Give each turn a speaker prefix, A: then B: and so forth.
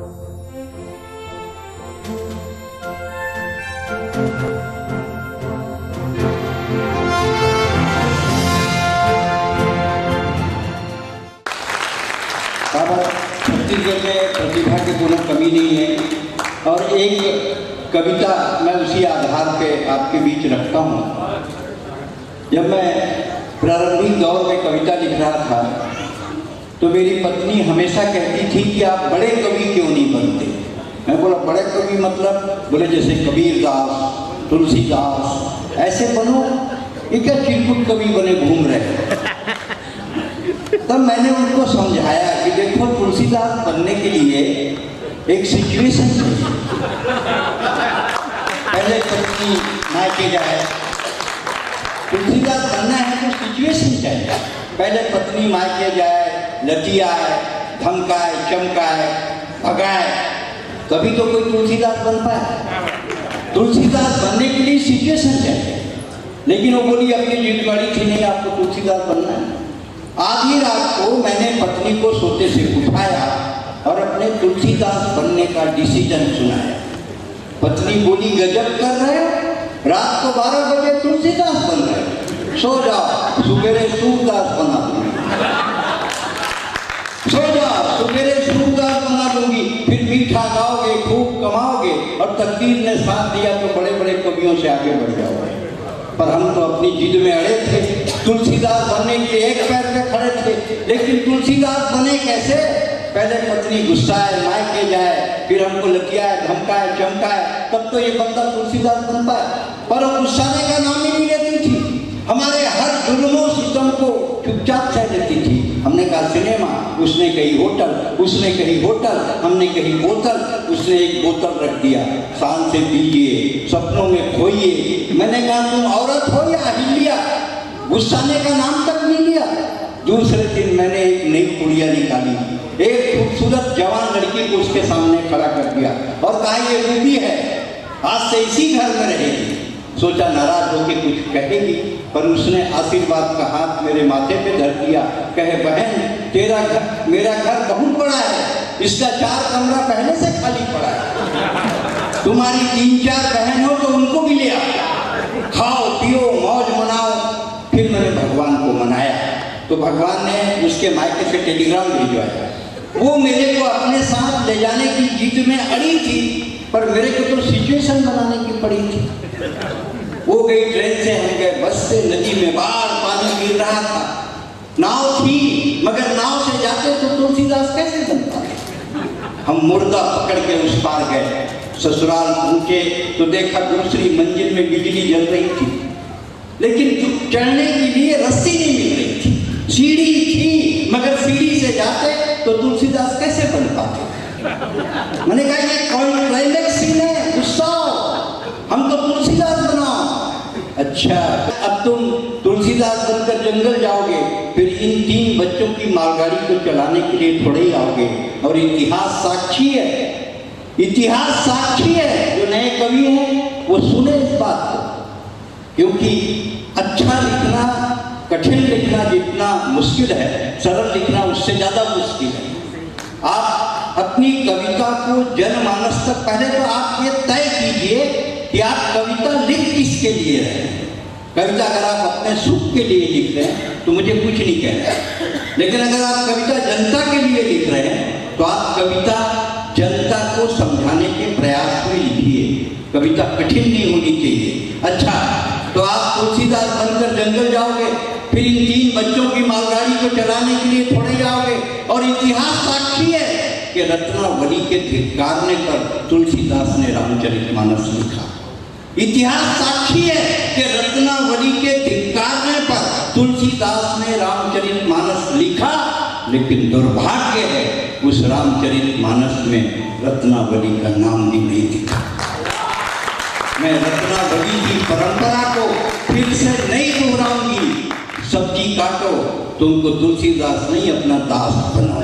A: छत्तीसगढ़ में प्रतिभा की कोई कमी नहीं है और एक कविता मैं उसी आधार पे आपके बीच रखता हूँ। जब मैं प्रारंभिक दौर में कविता लिख रहा था तो मेरी पत्नी हमेशा कहती थी कि आप बड़े कवि क्यों नहीं बनते। मैं बोला बड़े कवि मतलब? बोले जैसे कबीरदास, तुलसीदास, ऐसे बनो। ये क्या चिरकुट कवि बने घूम रहे। तब मैंने उनको समझाया कि देखो तुलसीदास बनने के लिए एक सिचुएशन चाहिए। पहले पत्नी मायके जाए, तुलसीदास बनना है तो सिचुएशन चाहिए। पहले पत्नी मायके जाए, लतियाए, धमकाए, चमकाए, भगाए, तभी तो कोई तुलसीदास बन पाए। तुलसीदास बनने के लिए सिचुएशन चाहिए। लेकिन वो बोली अपनी जिद बड़ी थी, नहीं आपको तुलसीदास बनना है। आधी रात को मैंने पत्नी को सोते से उठाया और अपने तुलसीदास बनने का डिसीजन सुनाया। पत्नी बोली गजब कर रहे हो, रात को 12 बजे तुलसीदास बन रहे, सो जाओ सुबेरे सूरदास बना दूंगी। सो जाओ सुबेरे सूरदास बना दूंगी, फिर मीठा गाओगे, खूब कमाओगे और तकदीर ने साथ दिया तो बड़े बड़े कवियों से आगे बढ़ जाओगे। पर हम तो अपनी जिद में अड़े थे। तुलसीदास बनने के एक पैर पे खड़े थे, लेकिन तुलसीदास बने कैसे? पहले पत्नी गुस्साए, मायके जाए, फिर हमको लतियाए, धमकाए, चमकाए, तब तो ये बंदा तुलसीदास बन पाए। पर वो गुस्साने का नाम ही नहीं लेती थी। हमारे हर जुल्मों सितम को चुपचाप सह लेती थी। हमने कहा सिनेमा, उसने कही होटल, उसने कही होटल, हमने कही बोतल, उसने एक बोतल रख दिया, शान से पीजिए, सपनों में खोइए। मैंने कहा तुम औरत हो या हिलिया, गुस्साने का नाम तक नहीं लिया। दूसरे दिन मैंने एक नई पुड़िया निकाली, एक खूबसूरत जवान लड़की को उसके सामने खड़ा कर दिया और कहा ये रूबी है, आज से इसी घर में रहेगी। सोचा नाराज होकर कुछ कहेगी, पर उसने आशीर्वाद का हाथ मेरे माथे पे धर दिया। कहे बहन तेरा घर, मेरा घर बहुत बड़ा है, इसका 4 कमरा पहले से खाली पड़ा है। तुम्हारी 3-4 बहन हो तो उनको भी ले आओ, खाओ पियो मौज मनाओ। फिर मैंने भगवान को मनाया तो भगवान ने उसके मायके से टेलीग्राम भिजवाया। वो मेरे को अपने साथ ले जाने की जिद में अड़ी थी, पर मेरे को तो सिचुएशन बनाने की पड़ी थी। वो गई ट्रेन से, हम गए बस से। नदी में बाढ़, पानी गिर रहा था, नाव थी, मगर नाव से जाते तो तुलसीदास कैसे बनता। हम मुर्दा पकड़ के उस पार गए। ससुराल पहुंचे तो देखा दूसरी मंजिल में बिजली जल रही थी, लेकिन चढ़ने के लिए रस्सी नहीं मिल रही थी। सीढ़ी थी, मगर सीढ़ी से जाते तो तुलसीदास कैसे बन पाते। मैंने कहा ये कौन क्लाइमेक्स सीन है, गुस्सा, हम तो तुलसीदास बनाओ। अच्छा अब तुम तुलसीदास बनकर जंगल जाओगे, फिर इन 3 बच्चों की मालगाड़ी को चलाने के लिए थोड़े ही आओगे। और इतिहास साक्षी है, इतिहास साक्षी है। जो नए कवि हैं वो सुने इस बात को, क्योंकि अच्छा लिखना, कठिन लिखना जितना मुश्किल है, सरल लिखना उससे ज्यादा मुश्किल है। आप अपनी कविता को जनमानस तक, पहले तो आप ये तय कीजिए कि आप कविता लिख किसके लिए रहे हैं। कविता अगर आप अपने सुख के लिए लिख रहे हैं तो मुझे कुछ नहीं कहना, लेकिन अगर आप कविता जनता के लिए लिख रहे हैं तो आप कविता जनता को समझाने के प्रयास में लिखिए। कविता कठिन नहीं होनी चाहिए। अच्छा तो आप तुलसीदास बनकर जंगल जाओगे, फिर इन 3 बच्चों की मालगाड़ी को चलाने के लिए थोड़े जाओगे। और इतिहास साक्षी है कि रत्नावली के धिक्कारने पर तुलसीदास ने रामचरितमानस लिखा। इतिहास साक्षी है कि रत्नावली के धिक्कारने पर तुलसीदास ने रामचरितमानस लिखा, लेकिन दुर्भाग्य है उस रामचरितमानस में रत्नावली का नाम भी नहीं दिखा। मैं रत्नावली की परंपरा को फिर से नहीं दोहराऊंगी। सब्जी काटो, तुमको तुलसीदास नहीं अपना दास बनाओ।